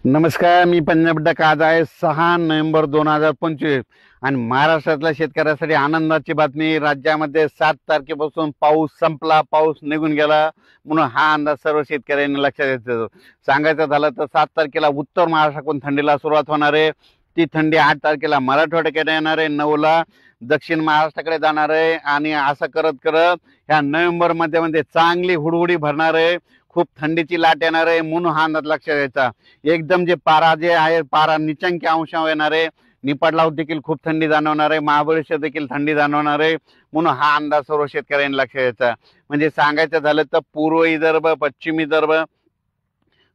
नमस्कार, मी पंजाब डक. आज आहे 6 नोव्हेंबर 2025 आणि महाराष्ट्रातल्या शेतकऱ्यासाठी आनंदाची बातमी. राज्यामध्ये 7 तारखेपासून पाऊस संपला, पाऊस निघून गेला, म्हणून हा अंदाज सर्व शेतकऱ्यांनी लक्षात घेतला. सांगायचं झालं तर 7 तारखेला उत्तर महाराष्ट्राकडून थंडीला सुरुवात होणार आहे. ती थंडी 8 तारखेला मराठवाड्याकडे येणार आहे, 9ला दक्षिण महाराष्ट्राकडे जाणार आहे आणि असं करत करत ह्या नोव्हेंबर मध्ये चांगली हुडहुडी भरणार आहे. खूप थंडीची लाट येणार आहे, म्हणून हा अंदाज लक्षात घ्यायचा. एकदम जे पारा जे आहे, पारा निचांकी अंशावर येणार आहे. निपाडला देखील खूप थंडी जाणवणार आहे, महाबळेश्वर देखील थंडी जाणवणार आहे, म्हणून हा अंदाज सर्व शेतकऱ्यांनी लक्षात घ्यायचा. म्हणजे सांगायचं झालं तर पूर्व विदर्भ, पश्चिम विदर्भ,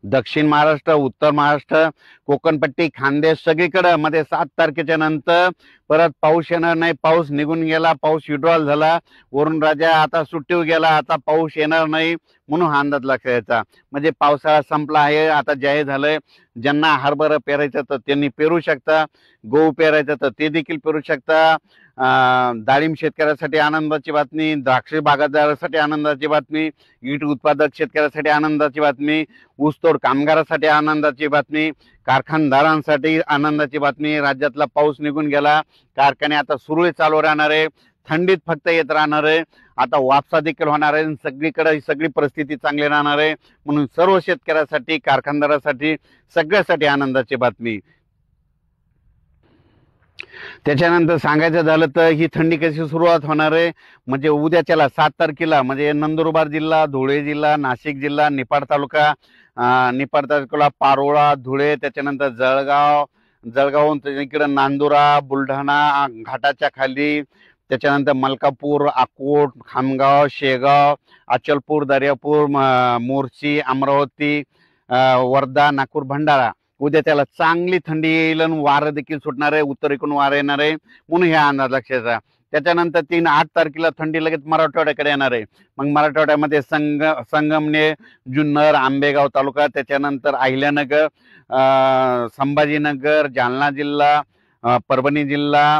दक्षिण महाराष्ट्र, उत्तर महाराष्ट्र, कोकणपट्टी, खानदेश सगळीकडे मध्ये 7 तारखेच्या नंतर परत पाऊस येणार नाही. पाऊस निघून गेला, पाऊस विड्रॉल झाला, वरून राजा आता सुट्टीवर गेला, आता पाऊस येणार नाही, म्हणून हा अंदाज लक्षात घ्यायचा. म्हणजे पावसाळा संपला आहे, आता जाहीर झालंय. ज्यांना हरभरा पेरायचं तर त्यांनी पेरू शकता, गहू पेरायचं तर ते देखील पेरू शकता. डाळिंब शेतकऱ्यासाठी आनंदाची बातमी, द्राक्ष बागायतदारासाठी आनंदाची बातमी, ईट उत्पादक शेतकऱ्यासाठी आनंदाची बातमी, ऊसतोड कामगारासाठी आनंदाची बातमी, कारखानदारांसाठी आनंदाची बातमी. राज्यातला पाऊस निघून गेला, कारखाने आता सुरळीत चालू राहणार आहे, थंडीत फक्त येत राहणार आहे. आता वापसा देखील होणार आहे, सगळीकडे सगळी परिस्थिती चांगली राहणार आहे, म्हणून सर्व शेतकऱ्यासाठी, कारखानदारासाठी, सगळ्यासाठी आनंदाची बातमी. त्याच्यानंतर सांगायचं झालं तर ही थंडी कशी सुरुवात होणार आहे, म्हणजे उद्याच्याला 7 तारखेला म्हणजे नंदुरबार जिल्हा, धुळे जिल्हा, नाशिक जिल्हा, निपाड तालुका, निपाड तालुक्याला पारोळा, धुळे, त्याच्यानंतर जळगावहून इकडे नांदुरा, बुलढाणा घाटाच्या खाली, त्याच्यानंतर मलकापूर, अकोट, खामगाव, शेगाव, अचलपूर, दर्यापूर, मोर्शी, अमरावती, वर्धा, नागपूर, भंडारा, उद्या त्याला चांगली थंडी येईल आणि वारं देखील सुटणार आहे, उत्तरेकडून वारं येणार आहे, म्हणून हे अंदाज लक्षात घ्या. त्याच्यानंतर 8 तारखेला थंडी लगेच मराठवाड्याकडे येणार आहे. मग मराठवाड्यामध्ये संगमनेर, जुन्नर, आंबेगाव तालुका, त्याच्यानंतर अहिल्यानगर, संभाजीनगर, जालना जिल्हा, परभणी जिल्हा,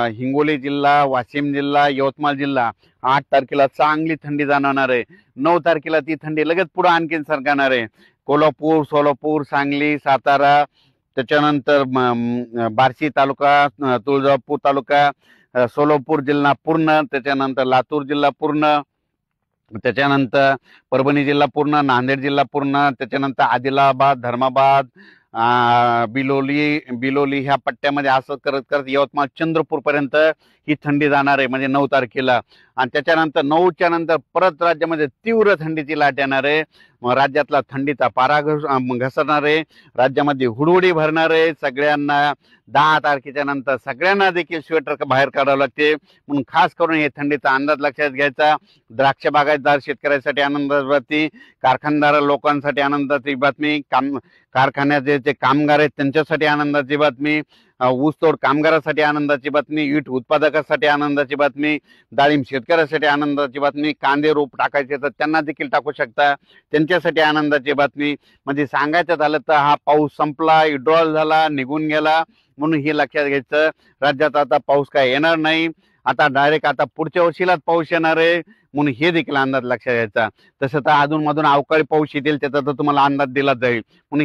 हिंगोली जिल्हा, वाशिम जिल्हा, यवतमाळ जिल्हा 8 तारखेला चांगली थंडी जाणवणार आहे. 9 तारखेला ती थंडी लगेच पुढे आणखीन सरकणार आहे. कोल्हापूर, सोलापूर, सांगली, सातारा, त्याच्यानंतर बार्शी तालुका, तुळजापूर तालुका, सोलापूर जिल्हा पूर्ण, त्याच्यानंतर लातूर जिल्हा पूर्ण, त्याच्यानंतर परभणी जिल्हा पूर्ण, नांदेड जिल्हा पूर्ण, त्याच्यानंतर आदिलाबाद, धर्माबाद, बिलोली ह्या पट्ट्यामध्ये असं करत करत यवतमाळ, चंद्रपूर पर्यंत ही थंडी जाणार आहे, म्हणजे 9 तारखेला. आणि त्याच्यानंतर 9च्या नंतर परत राज्यामध्ये तीव्र थंडीची लाट येणार आहे. मग राज्यातला थंडीचा पारा घसरणार आहे, राज्यामध्ये हुडहुडी भरणार आहे. सगळ्यांना 10 तारखेच्या नंतर सगळ्यांना देखील स्वेटर बाहेर काढावं लागते, म्हणून खास करून हे थंडीचा अंदाज लक्षात घ्यायचा. द्राक्ष बागायतदार शेतकऱ्यासाठी आनंदाची बातमी, कारखानदार लोकांसाठी आनंदाची बातमी, कारखान्याचे जे कामगार आहेत त्यांच्यासाठी आनंदाची बातमी, ऊसतोड कामगारासाठी आनंदाची बातमी, ईट उत्पादकासाठी आनंदाची बातमी, डाळिंब शेतकऱ्यासाठी आनंदाची बातमी, कांदे रोप टाकायचे तर त्यांना देखील टाकू शकता, त्यांच्यासाठी आनंदाची बातमी. म्हणजे सांगायचं झालं तर हा पाऊस संपला, विड्रॉल झाला, निघून गेला, म्हणून हे लक्षात घ्यायचं. राज्यात आता पाऊस काय येणार नाही, आता डायरेक्ट आता पुढच्या वर्षीलाच पाऊस येणार आहे, म्हणून हे देखील अंदाज लक्षात घ्यायचा. तसं तर अधूनमधून अवकाळी पाऊस येतील, त्याचा तर तुम्हाला अंदाज दिला जाईल, म्हणून